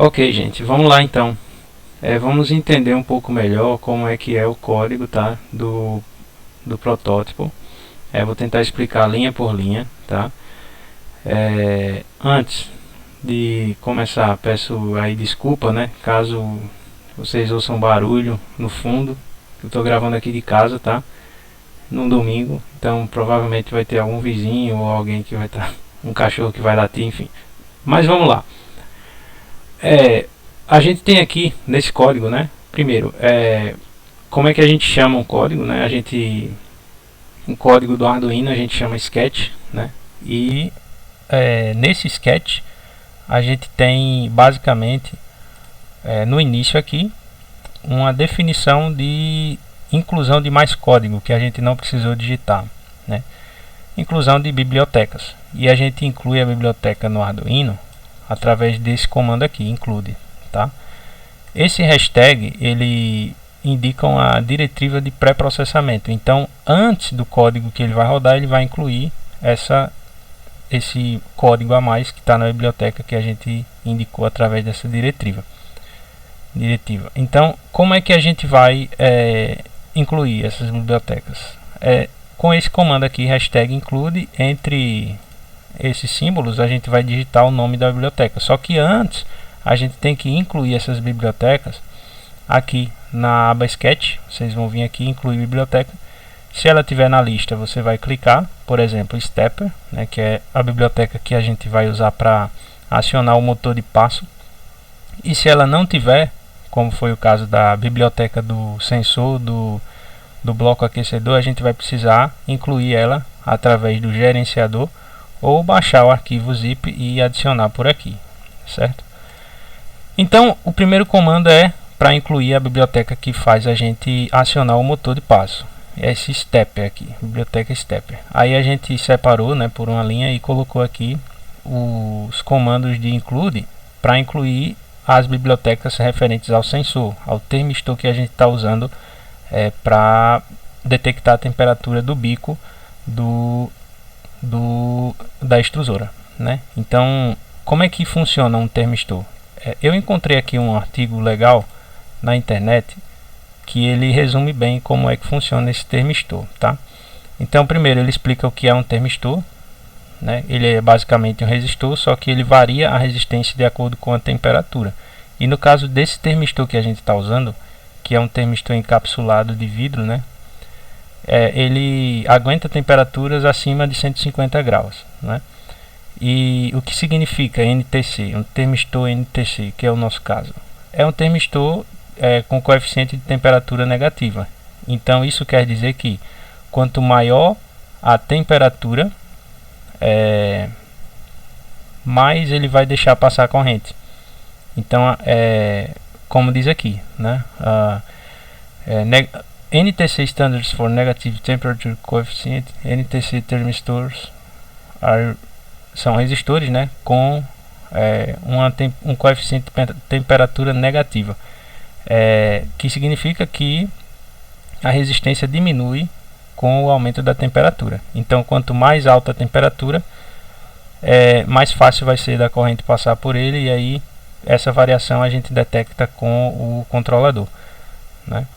Ok, gente, vamos lá então. Vamos entender um pouco melhor como é que é o código, tá, do protótipo. Vou tentar explicar linha por linha, tá. Antes de começar, peço aí desculpa, né, caso vocês ouçam barulho no fundo. Eu estou gravando aqui de casa, tá, num domingo, então provavelmente vai ter algum vizinho ou alguém que vai estar, um cachorro que vai latir, enfim. Mas vamos lá. A gente tem aqui nesse código, né? Primeiro, como é que a gente chama um código, né? Um código do Arduino a gente chama sketch, né? E nesse sketch a gente tem basicamente no início aqui uma definição de inclusão de mais código que a gente não precisou digitar, né? Inclusão de bibliotecas, e a gente inclui a biblioteca no Arduino através desse comando aqui, include, tá? Esse hashtag ele indica a diretiva de pré-processamento. Então, antes do código que ele vai rodar, ele vai incluir esse código a mais que está na biblioteca que a gente indicou através dessa diretiva. Então, como é que a gente vai incluir essas bibliotecas? Com esse comando aqui, hashtag include, entre esses símbolos a gente vai digitar o nome da biblioteca. Só que antes a gente tem que incluir essas bibliotecas aqui na aba sketch. Vocês vão vir aqui incluir biblioteca. Se ela estiver na lista, você vai clicar, por exemplo, stepper, né, que é a biblioteca que a gente vai usar para acionar o motor de passo. E se ela não tiver, como foi o caso da biblioteca do sensor do bloco aquecedor, a gente vai precisar incluir ela através do gerenciador ou baixar o arquivo zip e adicionar por aqui, certo? Então, o primeiro comando é para incluir a biblioteca que faz a gente acionar o motor de passo. Esse stepper aqui, biblioteca stepper. Aí a gente separou, né, por uma linha e colocou aqui os comandos de include para incluir as bibliotecas referentes ao sensor, ao termistor que a gente está usando para detectar a temperatura do bico da extrusora, né? Então, como é que funciona um termistor? Eu encontrei aqui um artigo legal na internet que ele resume bem como é que funciona esse termistor, tá? Então, primeiro ele explica o que é um termistor, né? Ele é basicamente um resistor, só que ele varia a resistência de acordo com a temperatura. E no caso desse termistor que a gente está usando, que é um termistor encapsulado de vidro, né? Ele aguenta temperaturas acima de 150 graus, né? E o que significa NTC? Um termistor NTC, que é o nosso caso, é um termistor com coeficiente de temperatura negativa. Então isso quer dizer que quanto maior a temperatura, mais ele vai deixar passar a corrente. Então, como diz aqui, né? NTC standards for negative temperature coefficient. NTC thermistors são resistores, né, com um coeficiente de temperatura negativa, que significa que a resistência diminui com o aumento da temperatura. Então, quanto mais alta a temperatura, mais fácil vai ser da corrente passar por ele, e aí essa variação a gente detecta com o controlador, né?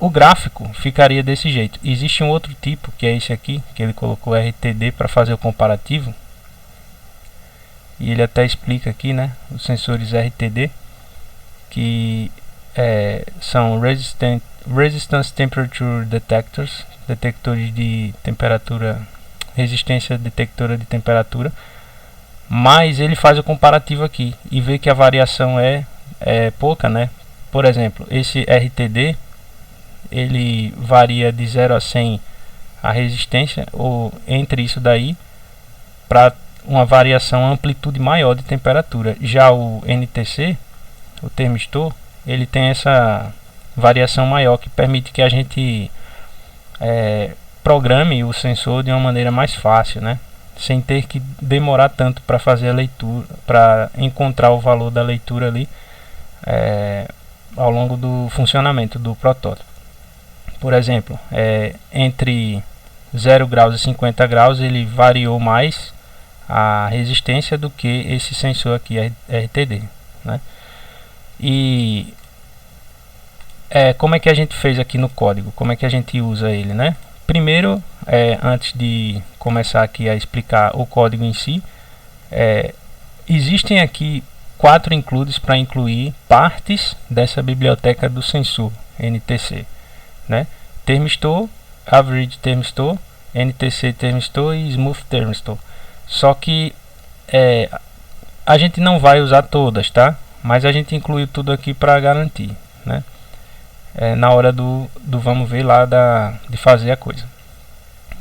O gráfico ficaria desse jeito. Existe um outro tipo, que é esse aqui, que ele colocou RTD para fazer o comparativo. E ele até explica aqui, né, os sensores RTD, que são Resistance Temperature Detectors, detectores de temperatura, resistência detectora de temperatura. Mas ele faz o comparativo aqui e vê que a variação é pouca, né? Por exemplo, esse RTD, ele varia de 0 a 100 a resistência, ou entre isso daí, para uma variação, amplitude maior de temperatura. Já o NTC, o termistor, ele tem essa variação maior, que permite que a gente programe o sensor de uma maneira mais fácil, né? Sem ter que demorar tanto para fazer a leitura, para encontrar o valor da leitura ali ao longo do funcionamento do protótipo. Por exemplo, entre 0 graus e 50 graus ele variou mais a resistência do que esse sensor aqui RTD, né? E como é que a gente fez aqui no código? Como é que a gente usa ele, né? Primeiro, antes de começar aqui a explicar o código em si, existem aqui 4 includes para incluir partes dessa biblioteca do sensor NTC, né? Termistor, Average Termistor, NTC Termistor e Smooth Termistor. Só que a gente não vai usar todas, tá? Mas a gente incluiu tudo aqui para garantir, né? Na hora do vamos ver lá de fazer a coisa.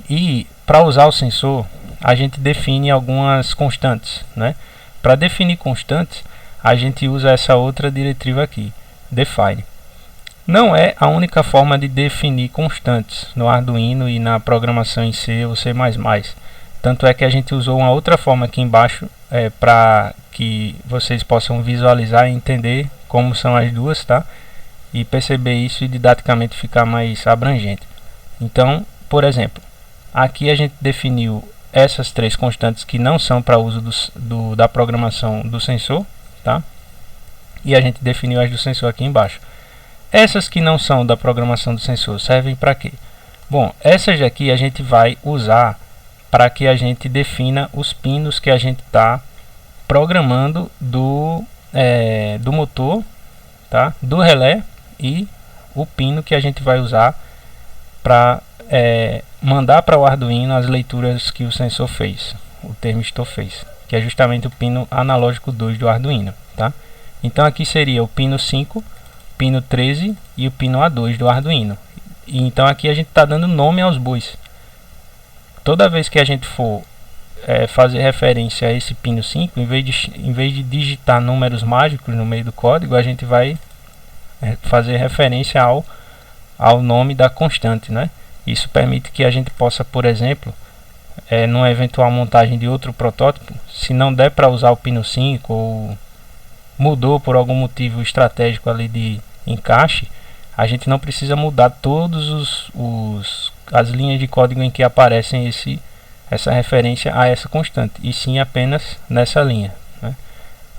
E para usar o sensor, a gente define algumas constantes, né? Para definir constantes, a gente usa essa outra diretiva aqui, define. Não é a única forma de definir constantes no Arduino e na programação em C ou C++. Tanto é que a gente usou uma outra forma aqui embaixo para que vocês possam visualizar e entender como são as duas, tá? E perceber isso e didaticamente ficar mais abrangente. Então, por exemplo, aqui a gente definiu essas 3 constantes que não são para uso da programação do sensor, tá? E a gente definiu as do sensor aqui embaixo. Essas que não são da programação do sensor servem para quê? Bom, essas aqui a gente vai usar para que a gente defina os pinos que a gente está programando do motor, tá? Do relé e o pino que a gente vai usar para mandar para o Arduino as leituras que o sensor fez, o termistor fez, que é justamente o pino analógico 2 do Arduino, tá? Então aqui seria o pino 5, pino 13 e o pino A2 do Arduino. E então aqui a gente está dando nome aos bois. Toda vez que a gente for fazer referência a esse pino 5, em vez de digitar números mágicos no meio do código, a gente vai fazer referência ao nome da constante, né? Isso permite que a gente possa, por exemplo, numa eventual montagem de outro protótipo, se não der para usar o pino 5 ou mudou por algum motivo estratégico ali de encaixe, a gente não precisa mudar todos as linhas de código em que aparecem essa referência a essa constante, e sim apenas nessa linha, né?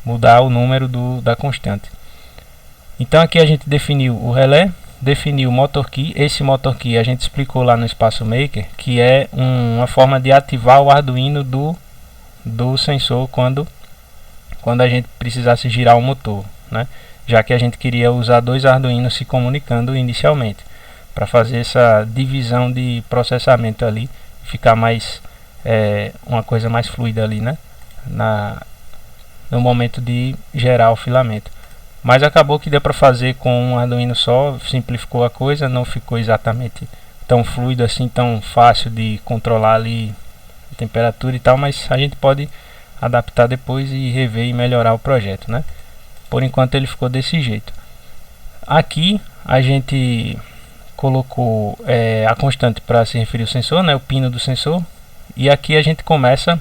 Mudar o número da constante. Então aqui a gente definiu o relé, definiu o motor key. Esse motor key a gente explicou lá no Espaço Maker, que é uma forma de ativar o Arduino do sensor quando a gente precisasse girar o motor, né? Já que a gente queria usar 2 Arduinos se comunicando inicialmente, para fazer essa divisão de processamento ali, ficar mais uma coisa mais fluida ali, né? No momento de gerar o filamento. Mas acabou que deu para fazer com um Arduino só, simplificou a coisa, não ficou exatamente tão fluido assim, tão fácil de controlar ali a temperatura e tal, mas a gente pode adaptar depois e rever e melhorar o projeto, né? Por enquanto ele ficou desse jeito. Aqui a gente colocou a constante para se referir ao sensor, né? O pino do sensor, e aqui a gente começa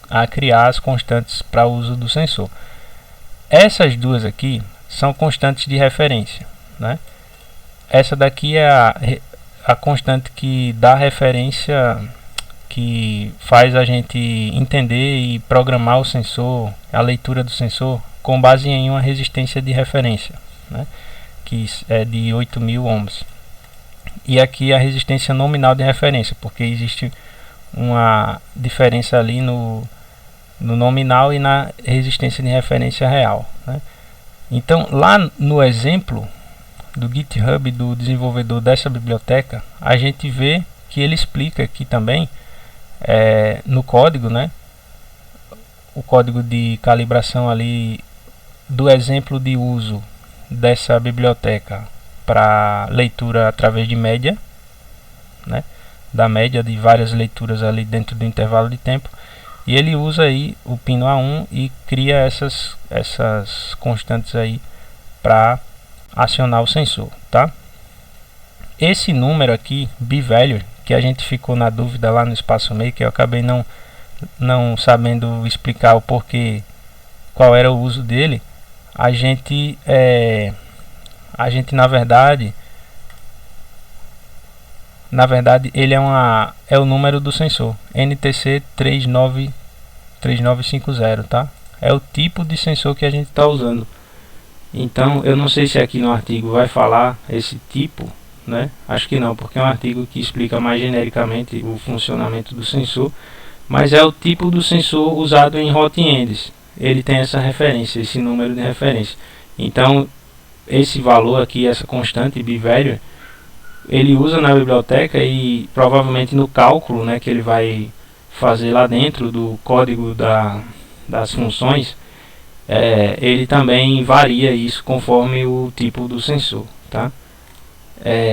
a criar as constantes para uso do sensor. Essas duas aqui são constantes de referência, né? Essa daqui é a constante que dá referência, que faz a gente entender e programar o sensor, a leitura do sensor, com base em uma resistência de referência, né? Que é de 8.000 ohms. E aqui a resistência nominal de referência, porque existe uma diferença ali no nominal e na resistência de referência real, né? Então lá no exemplo do GitHub do desenvolvedor dessa biblioteca, a gente vê que ele explica aqui também no código, né? O código de calibração ali do exemplo de uso dessa biblioteca para leitura através de média, né? Da média de várias leituras ali dentro do intervalo de tempo. E ele usa aí o pino A1 e cria essas constantes aí para acionar o sensor, tá? Esse número aqui, B-value, que a gente ficou na dúvida lá no Espaço Maker, eu acabei não sabendo explicar o porquê, qual era o uso dele. A gente na verdade ele é o número do sensor NTC 3950, tá? é o tipo de sensor que a gente está usando. Então eu não sei se aqui no artigo vai falar esse tipo, né? Acho que não, porque é um artigo que explica mais genericamente o funcionamento do sensor, mas é o tipo do sensor usado em hot ends. Ele tem essa referência, esse número de referência. Então esse valor aqui, essa constante bivariate, ele usa na biblioteca e provavelmente no cálculo, né, que ele vai fazer lá dentro do código das funções, ele também varia isso conforme o tipo do sensor, tá?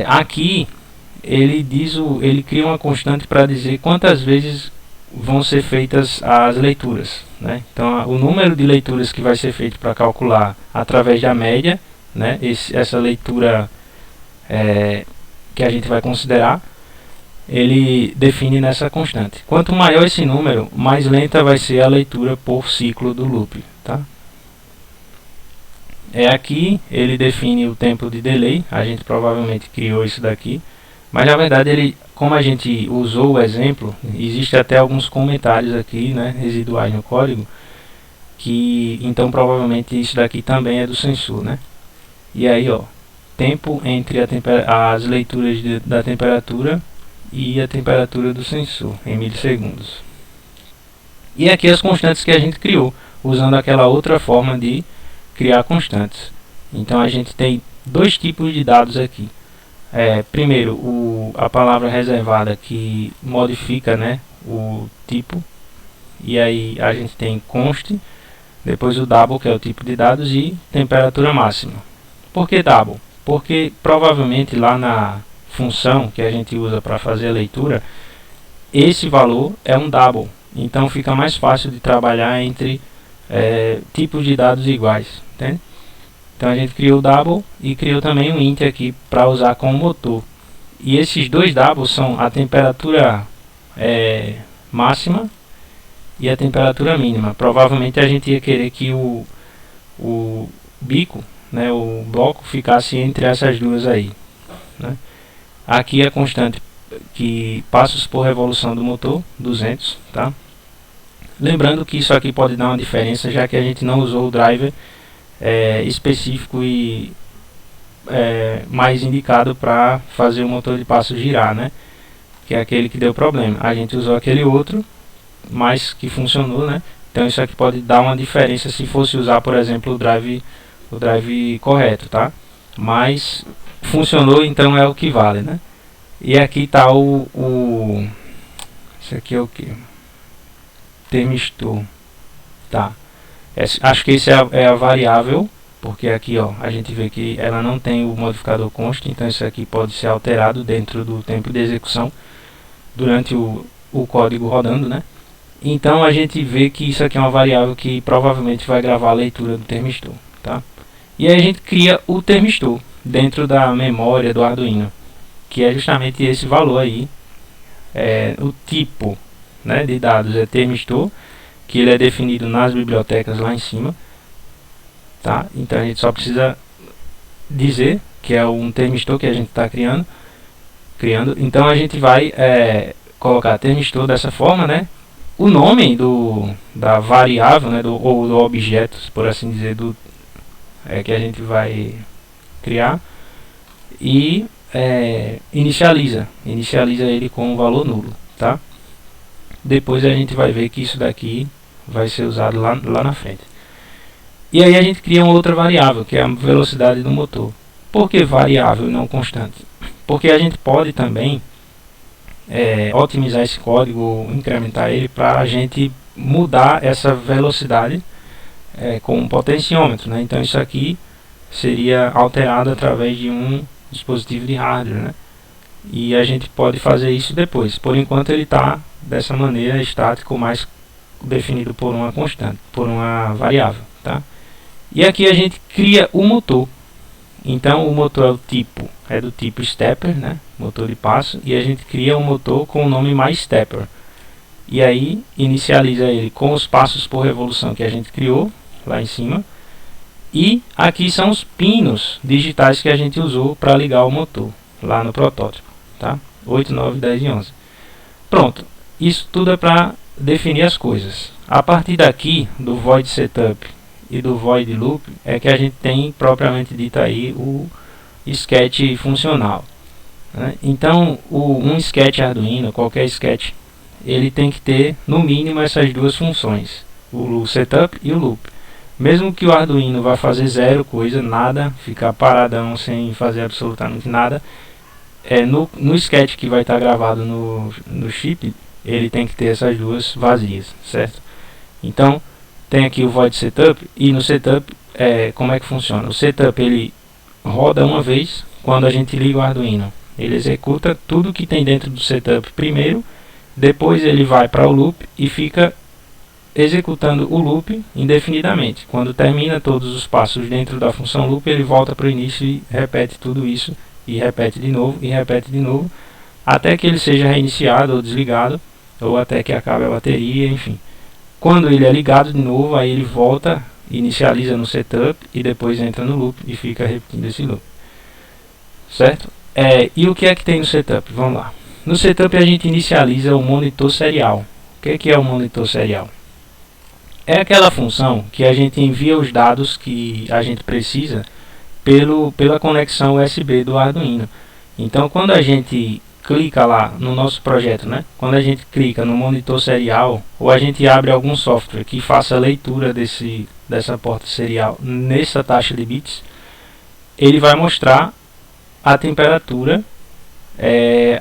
Aqui ele cria uma constante para dizer quantas vezes vão ser feitas as leituras, né? Então o número de leituras que vai ser feito para calcular através da média, né? Essa leitura que a gente vai considerar, ele define nessa constante. Quanto maior esse número, mais lenta vai ser a leitura por ciclo do loop, tá? Aqui ele define o tempo de delay. A gente provavelmente criou isso daqui, mas na verdade como a gente usou o exemplo, existe até alguns comentários aqui, né, residuais no código, que então provavelmente isso daqui também é do sensor, né? E aí, ó, tempo entre as leituras da temperatura e a temperatura do sensor em milissegundos. E aqui as constantes que a gente criou, usando aquela outra forma de criar constantes. Então a gente tem dois tipos de dados aqui. Primeiro, a palavra reservada, que modifica, né, o tipo, e aí a gente tem const, depois o double, que é o tipo de dados, e temperatura máxima. Por que double? Porque provavelmente lá na função que a gente usa para fazer a leitura, esse valor é um double, então fica mais fácil de trabalhar entre tipos de dados iguais, entende? Então a gente criou o double e criou também um int aqui para usar como motor. E esses dois doubles são a temperatura máxima e a temperatura mínima. Provavelmente a gente ia querer que o bico, né, o bloco, ficasse entre essas duas aí, né? Aqui a constante que passos por revolução do motor, 200, tá? Lembrando que isso aqui pode dar uma diferença, já que a gente não usou o driver específico e mais indicado para fazer o motor de passo girar, né? Que é aquele que deu problema. A gente usou aquele outro, mas que funcionou, né? Então isso aqui pode dar uma diferença se fosse usar, por exemplo, o drive correto, tá? Mas funcionou, então é o que vale, né? E aqui está isso aqui é o que? Termistor, tá? Acho que esse é a variável, porque aqui, ó, a gente vê que ela não tem o modificador const, então isso aqui pode ser alterado dentro do tempo de execução durante o código rodando, né? Então a gente vê que isso aqui é uma variável que provavelmente vai gravar a leitura do termistor, tá? E aí a gente cria o termistor dentro da memória do Arduino, que é justamente esse valor aí. O tipo, né, de dados é termistor, que ele é definido nas bibliotecas lá em cima, tá? Então a gente só precisa dizer que é um termistor que a gente está criando. Então a gente vai colocar termistor dessa forma, né? O nome da variável, né, ou do objeto, por assim dizer, que a gente vai criar, e inicializa ele com um valor nulo, tá? Depois a gente vai ver que isso daqui vai ser usado lá na frente. E aí a gente cria uma outra variável, que é a velocidade do motor. Por que variável e não constante? Porque a gente pode também otimizar esse código, incrementar ele, para a gente mudar essa velocidade com um potenciômetro, né? Então isso aqui seria alterado através de um dispositivo de hardware, né? E a gente pode fazer isso depois. Por enquanto ele está dessa maneira, estático, mas definido por uma constante, por uma variável, tá? E aqui a gente cria o motor. Então o motor é do tipo stepper, né? Motor de passo, e a gente cria um motor com o nome MyStepper. E aí inicializa ele com os passos por revolução que a gente criou lá em cima. E aqui são os pinos digitais que a gente usou para ligar o motor lá no protótipo, tá? 8, 9, 10 e 11. Pronto. Isso tudo é para definir as coisas. A partir daqui, do void setup e do void loop, é que a gente tem propriamente dito aí o sketch funcional, né? Então, um sketch Arduino, qualquer sketch, ele tem que ter no mínimo essas duas funções, o setup e o loop. Mesmo que o Arduino vá fazer zero coisa, nada, ficar paradão sem fazer absolutamente nada, no sketch que vai estar gravado no chip, ele tem que ter essas duas vazias, certo? Então, tem aqui o void setup, e no setup, como é que funciona? O setup, ele roda uma vez quando a gente liga o Arduino. Ele executa tudo que tem dentro do setup primeiro, depois ele vai para o loop e fica executando o loop indefinidamente. Quando termina todos os passos dentro da função loop, ele volta para o início e repete tudo isso, e repete de novo, e repete de novo, até que ele seja reiniciado ou desligado, ou até que acabe a bateria, enfim. Quando ele é ligado de novo, aí ele volta, inicializa no setup e depois entra no loop e fica repetindo esse loop, certo? E o que é que tem no setup? Vamos lá. No setup a gente inicializa o monitor serial. O que é o monitor serial? É aquela função que a gente envia os dados que a gente precisa pela conexão USB do Arduino. Então, quando a gente clica lá no nosso projeto, né? Quando a gente clica no monitor serial, ou a gente abre algum software que faça a leitura dessa porta serial nessa taxa de bits, ele vai mostrar a temperatura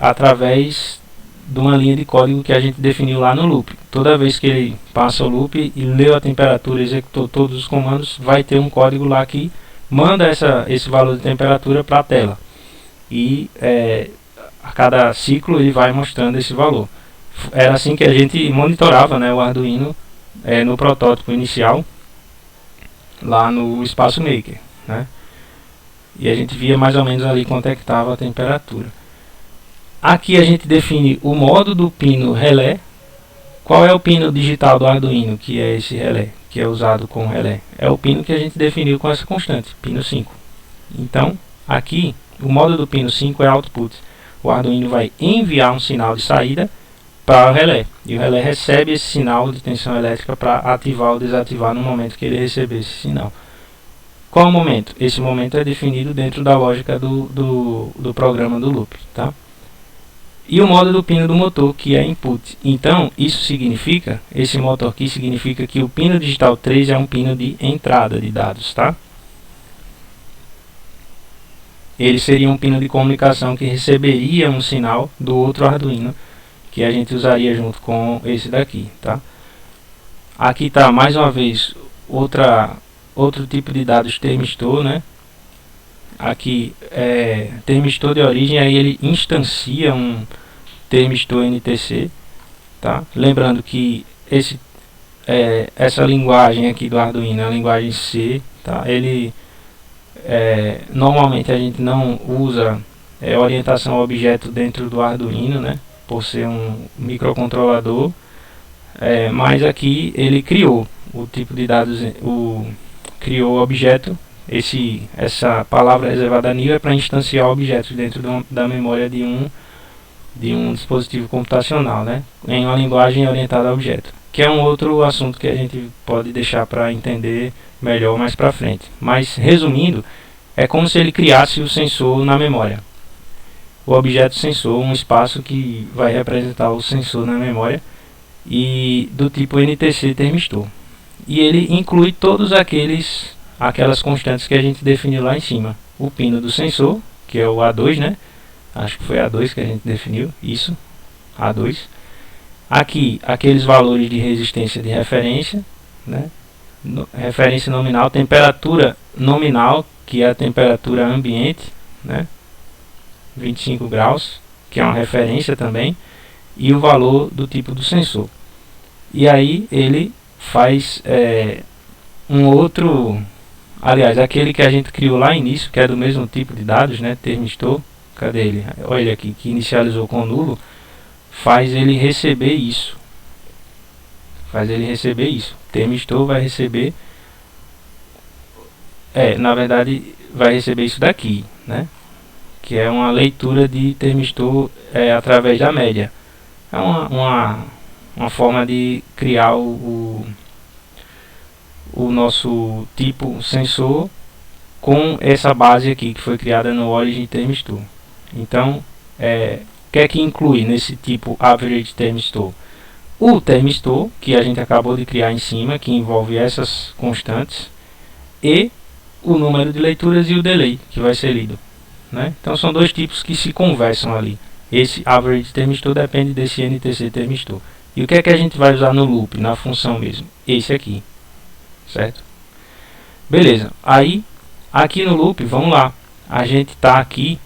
através de uma linha de código que a gente definiu lá no loop. Toda vez que ele passa o loop e leu a temperatura, executou todos os comandos, vai ter um código lá que manda esse valor de temperatura para a tela. E a cada ciclo ele vai mostrando esse valor. Era assim que a gente monitorava, né, o Arduino no protótipo inicial, lá no Espaço Maker, né? E a gente via mais ou menos ali quanto é que estava a temperatura. Aqui a gente define o modo do pino relé. Qual é o pino digital do Arduino, que é esse relé, que é usado com relé? É o pino que a gente definiu com essa constante, pino 5. Então, aqui, o modo do pino 5 é output. O Arduino vai enviar um sinal de saída para o relé, e o relé recebe esse sinal de tensão elétrica para ativar ou desativar no momento que ele receber esse sinal. Qual o momento? Esse momento é definido dentro da lógica do programa do loop, tá? E o modo do pino do motor, que é input. Então, isso significa, esse motor aqui significa que o pino digital 3 é um pino de entrada de dados, tá? Ele seria um pino de comunicação que receberia um sinal do outro Arduino, que a gente usaria junto com esse daqui, tá? Aqui está mais uma vez outro tipo de dados termistor, né? Aqui termistor de origem, aí ele instancia um termistor NTC, tá? Lembrando que essa linguagem aqui do Arduino é a linguagem C, tá? Normalmente a gente não usa orientação a objeto dentro do Arduino, né? Por ser um microcontrolador, mas aqui ele criou o tipo de dados, criou o objeto. Essa palavra reservada a NIL é para instanciar objetos dentro da memória de um dispositivo computacional, né? Em uma linguagem orientada a objeto, que é um outro assunto que a gente pode deixar para entender melhor mais para frente. Mas resumindo, é como se ele criasse o sensor na memória. O objeto sensor, um espaço que vai representar o sensor na memória, e do tipo NTC termistor. E ele inclui todos aquelas constantes que a gente definiu lá em cima. O pino do sensor, que é o A2, né? Acho que foi A2 que a gente definiu, isso, A2. Aqui, aqueles valores de resistência de referência, né? Referência nominal, temperatura nominal, que é a temperatura ambiente, né? 25 graus, que é uma referência também, e o valor do tipo do sensor. E aí ele faz um outro, aliás, aquele que a gente criou lá no início, que é do mesmo tipo de dados, né? Termistor, cadê ele? Olha ele aqui, que inicializou com nulo, faz ele receber isso. Termistor vai receber, na verdade, vai receber isso daqui, né? Que é uma leitura de termistor através da média. É uma forma de criar o o nosso tipo sensor com essa base aqui que foi criada no Origin Thermistor. Então, o que é que inclui nesse tipo Average Thermistor? O thermistor, que a gente acabou de criar em cima, que envolve essas constantes, e o número de leituras e o delay que vai ser lido, né? Então são dois tipos que se conversam ali. Esse Average Thermistor depende desse NTC Thermistor. E o que é que a gente vai usar no loop, na função mesmo? Esse aqui, certo? Beleza, aí aqui no loop, vamos lá, a gente está aqui,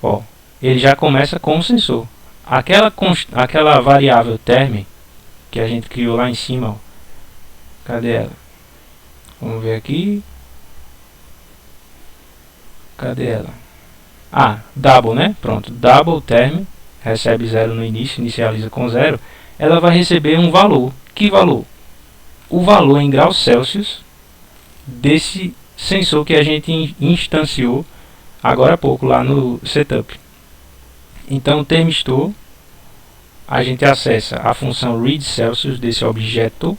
ó, ele já começa com o sensor. Aquela variável term que a gente criou lá em cima, ó, cadê ela? Vamos ver aqui, cadê ela? Ah, double, né? Pronto, double term, recebe 0 no início, inicializa com 0, ela vai receber um valor. Que valor? O valor em graus Celsius desse sensor que a gente instanciou agora há pouco lá no setup. Então o thermistor, a gente acessa a função read Celsius desse objeto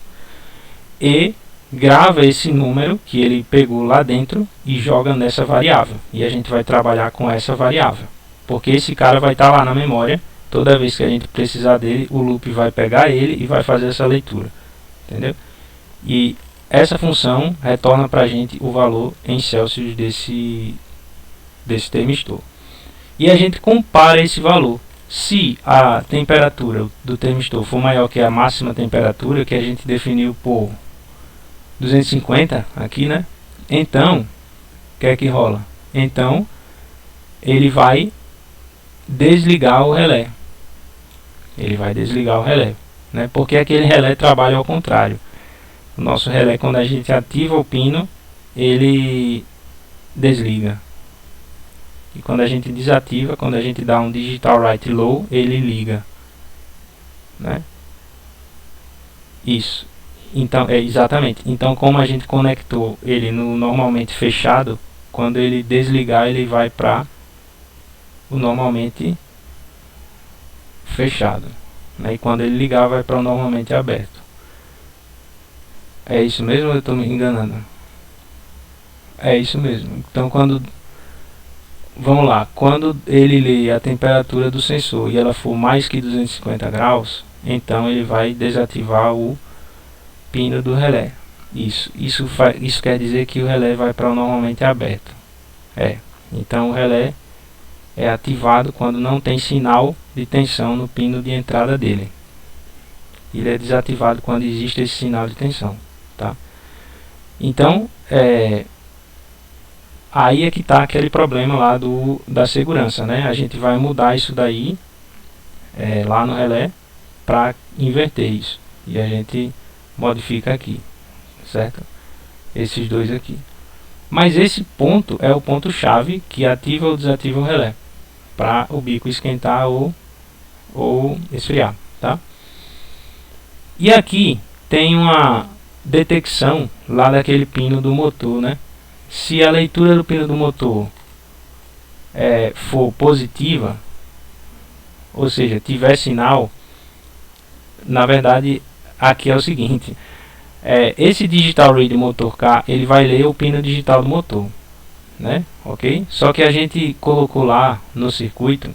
e grava esse número que ele pegou lá dentro e joga nessa variável. E a gente vai trabalhar com essa variável, porque esse cara vai estar lá na memória. Toda vez que a gente precisar dele, o loop vai pegar ele e vai fazer essa leitura, entendeu? E essa função retorna para a gente o valor em Celsius desse thermistor. E a gente compara esse valor. Se a temperatura do thermistor for maior que a máxima temperatura, que a gente definiu por 250 aqui, né? Então, o que é que rola? Então, ele vai desligar o relé. Ele vai desligar o relé, né? Porque aquele relé trabalha ao contrário. O nosso relé, quando a gente ativa o pino, ele desliga. E quando a gente desativa, quando a gente dá um digital write low, ele liga, né? Isso. Então, exatamente. Então, como a gente conectou ele no normalmente fechado, quando ele desligar, ele vai para o normalmente fechado, né? E quando ele ligar, vai para o normalmente aberto. É isso mesmo ou eu estou me enganando? É isso mesmo. Então, vamos lá, quando ele lê a temperatura do sensor e ela for mais que 250 graus, então ele vai desativar o pino do relé. Isso quer dizer que o relé vai para o normalmente aberto. Então o relé é ativado quando não tem sinal de tensão no pino de entrada dele. Ele é desativado quando existe esse sinal de tensão, tá? Então, aí é que está aquele problema lá da segurança, né? A gente vai mudar isso daí lá no relé para inverter isso. E a gente modifica aqui, certo? Esses dois aqui. Mas esse ponto é o ponto chave que ativa ou desativa o relé para o bico esquentar ou esfriar, tá? E aqui tem uma detecção lá daquele pino do motor, né? Se a leitura do pino do motor for positiva, ou seja, tiver sinal, na verdade aqui é o seguinte, esse digital read motor K, ele vai ler o pino digital do motor, né? Ok? Só que a gente colocou lá no circuito,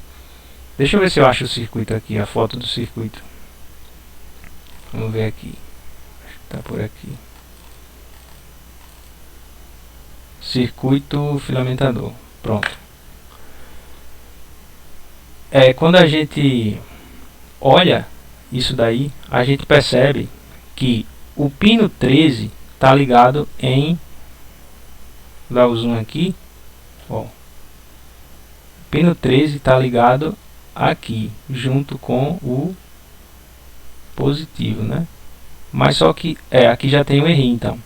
deixa eu ver se eu acho o circuito aqui, a foto do circuito. Vamos ver aqui, acho que tá por aqui. Circuito filamentador, pronto. Quando a gente olha isso daí, a gente percebe que o pino 13 está ligado em, dá o zoom aqui, ó. O pino 13 está ligado aqui, junto com o positivo, né? Mas só que, aqui já tem um errinho, então.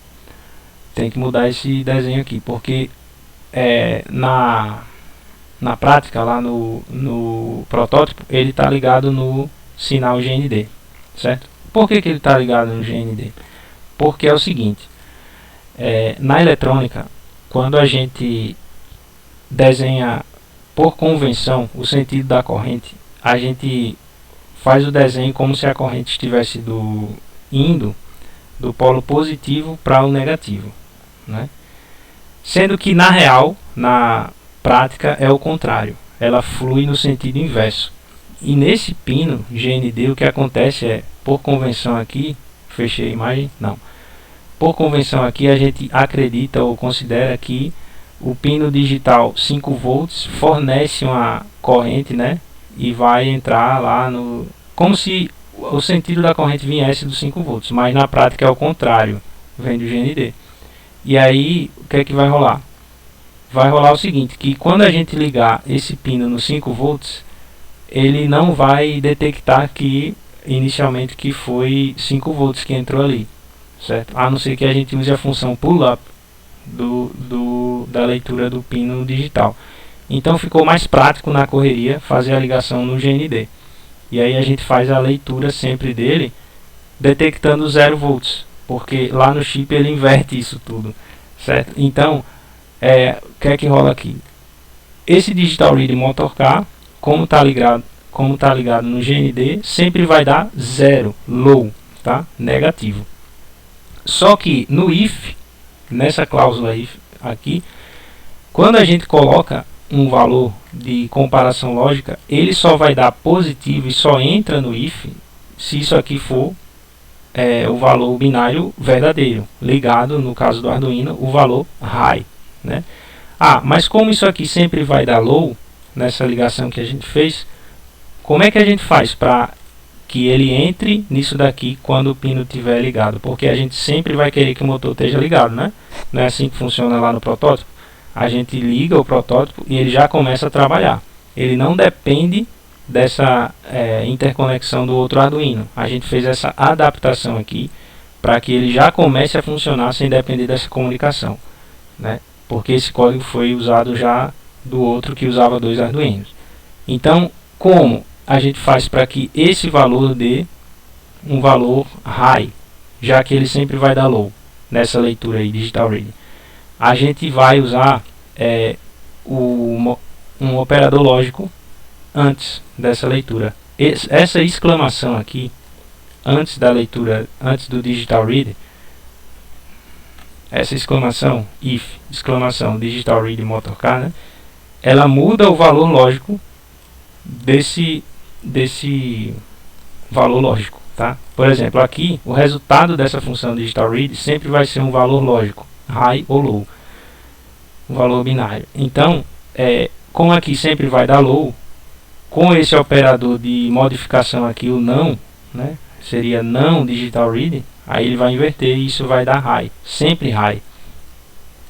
Tem que mudar esse desenho aqui, porque na prática, lá no protótipo, ele está ligado no sinal GND, certo? Por que ele está ligado no GND? Porque é o seguinte, na eletrônica, quando a gente desenha por convenção o sentido da corrente, a gente faz o desenho como se a corrente estivesse indo do polo positivo para o negativo, né? Sendo que na real, na prática, é o contrário, ela flui no sentido inverso. E nesse pino GND o que acontece é, por convenção aqui, fechei a imagem? Não. Por convenção aqui a gente acredita ou considera que o pino digital 5 volts fornece uma corrente, né? E vai entrar lá no... como se o sentido da corrente viesse dos 5 volts, mas na prática é o contrário, vem do GND. E aí, o que é que vai rolar? Vai rolar o seguinte, que quando a gente ligar esse pino no 5 volts, ele não vai detectar que inicialmente que foi 5 volts que entrou ali, certo? A não ser que a gente use a função pull-up da leitura do pino digital. Então ficou mais prático na correria fazer a ligação no GND. E aí a gente faz a leitura sempre dele detectando 0 volts, porque lá no chip ele inverte isso tudo, certo? Então, o que é que rola aqui? Esse Digital Read Motor K, como está ligado no GND, sempre vai dar 0, low, tá? Negativo. Só que no if, nessa cláusula if aqui, quando a gente coloca um valor de comparação lógica, ele só vai dar positivo e só entra no if se isso aqui for o valor binário verdadeiro, ligado, no caso do Arduino, o valor high, né? Mas como isso aqui sempre vai dar low, nessa ligação que a gente fez, como é que a gente faz para que ele entre nisso daqui quando o pino estiver ligado? Porque a gente sempre vai querer que o motor esteja ligado, né? Não é assim que funciona lá no protótipo? A gente liga o protótipo e ele já começa a trabalhar. Ele não depende dessa interconexão do outro Arduino. A gente fez essa adaptação aqui para que ele já comece a funcionar sem depender dessa comunicação, né? Porque esse código foi usado já do outro que usava 2 Arduinos. Então, como a gente faz para que esse valor dê um valor high, já que ele sempre vai dar low nessa leitura aí, Digital Read? A gente vai usar um operador lógico antes dessa leitura. Essa exclamação aqui, antes da leitura, antes do Digital Read, essa exclamação, if, exclamação, Digital Read Motor K, né, ela muda o valor lógico desse valor lógico, tá? Por exemplo, aqui, o resultado dessa função Digital Read sempre vai ser um valor lógico, high ou low, um valor binário. Então, como aqui sempre vai dar low, com esse operador de modificação aqui, o não, né, seria não Digital Read, aí ele vai inverter e isso vai dar high, sempre high.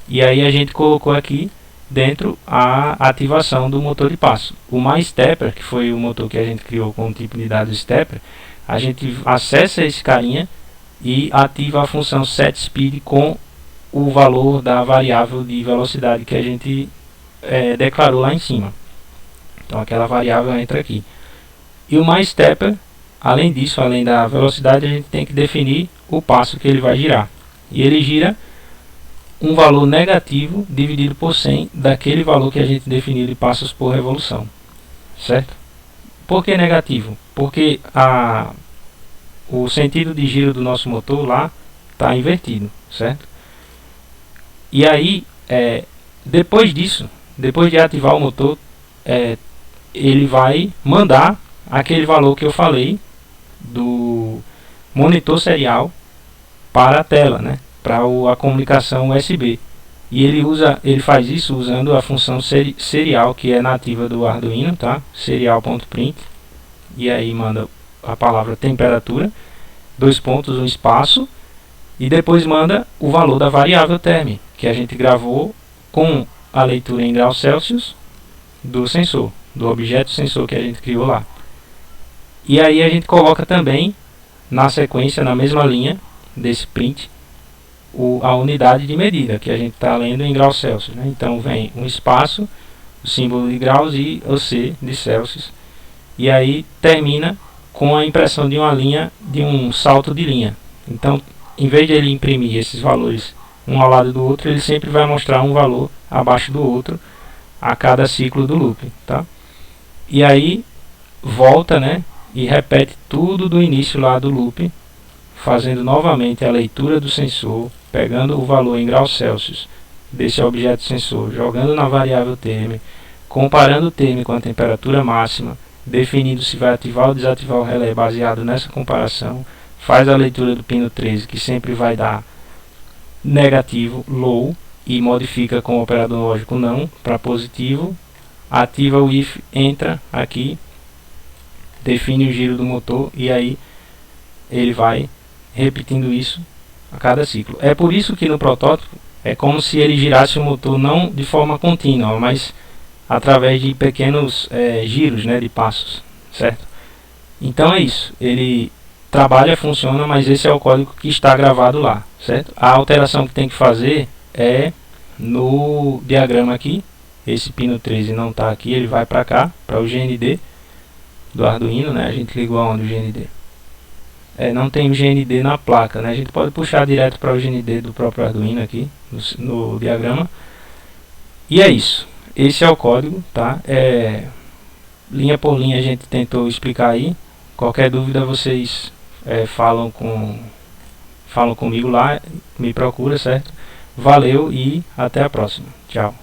E aí a gente colocou aqui dentro a ativação do motor de passo. O MyStepper, que foi o motor que a gente criou com o tipo de dados Stepper, a gente acessa esse carinha e ativa a função setSpeed com o valor da variável de velocidade que a gente declarou lá em cima. Então aquela variável entra aqui. E o MyStepper, além disso, além da velocidade, a gente tem que definir o passo que ele vai girar. E ele gira um valor negativo dividido por 100 daquele valor que a gente definiu de passos por revolução, certo? Por que negativo? Porque o sentido de giro do nosso motor lá está invertido, certo? E aí, depois disso, depois de ativar o motor, ele vai mandar aquele valor que eu falei do monitor serial para a tela, né? Para a comunicação USB. E ele faz isso usando a função serial, que é nativa do Arduino, tá? Serial.print. E aí manda a palavra temperatura, 2 pontos, um espaço, e depois manda o valor da variável term, que a gente gravou com a leitura em graus Celsius do sensor, do objeto sensor que a gente criou lá. E aí a gente coloca também na sequência, na mesma linha desse print, a unidade de medida que a gente está lendo em graus Celsius, né? Então vem um espaço, o símbolo de graus e o C de Celsius. E aí termina com a impressão de uma linha, de um salto de linha. Então, em vez de ele imprimir esses valores um ao lado do outro, ele sempre vai mostrar um valor abaixo do outro a cada ciclo do loop, tá? E aí volta, né, e repete tudo do início lá do loop fazendo novamente a leitura do sensor, pegando o valor em graus Celsius desse objeto sensor, jogando na variável term, comparando o term com a temperatura máxima, definindo se vai ativar ou desativar o relé baseado nessa comparação, faz a leitura do pino 13, que sempre vai dar negativo, low, e modifica com o operador lógico não para positivo, ativa o if, entra aqui, define o giro do motor e aí ele vai repetindo isso a cada ciclo. É por isso que no protótipo é como se ele girasse o motor não de forma contínua, mas através de pequenos giros, né, de passos, certo? Então é isso, ele trabalha, funciona, mas esse é o código que está gravado lá, certo? A alteração que tem que fazer é no diagrama aqui, esse pino 13 não está aqui, ele vai para cá, para o GND do Arduino, né? A gente ligou aonde o GND? Não tem o GND na placa, né? A gente pode puxar direto para o GND do próprio Arduino aqui, no diagrama. E é isso, esse é o código, tá? Linha por linha a gente tentou explicar aí. Qualquer dúvida vocês falam comigo lá, me procura, certo? Valeu e até a próxima. Tchau.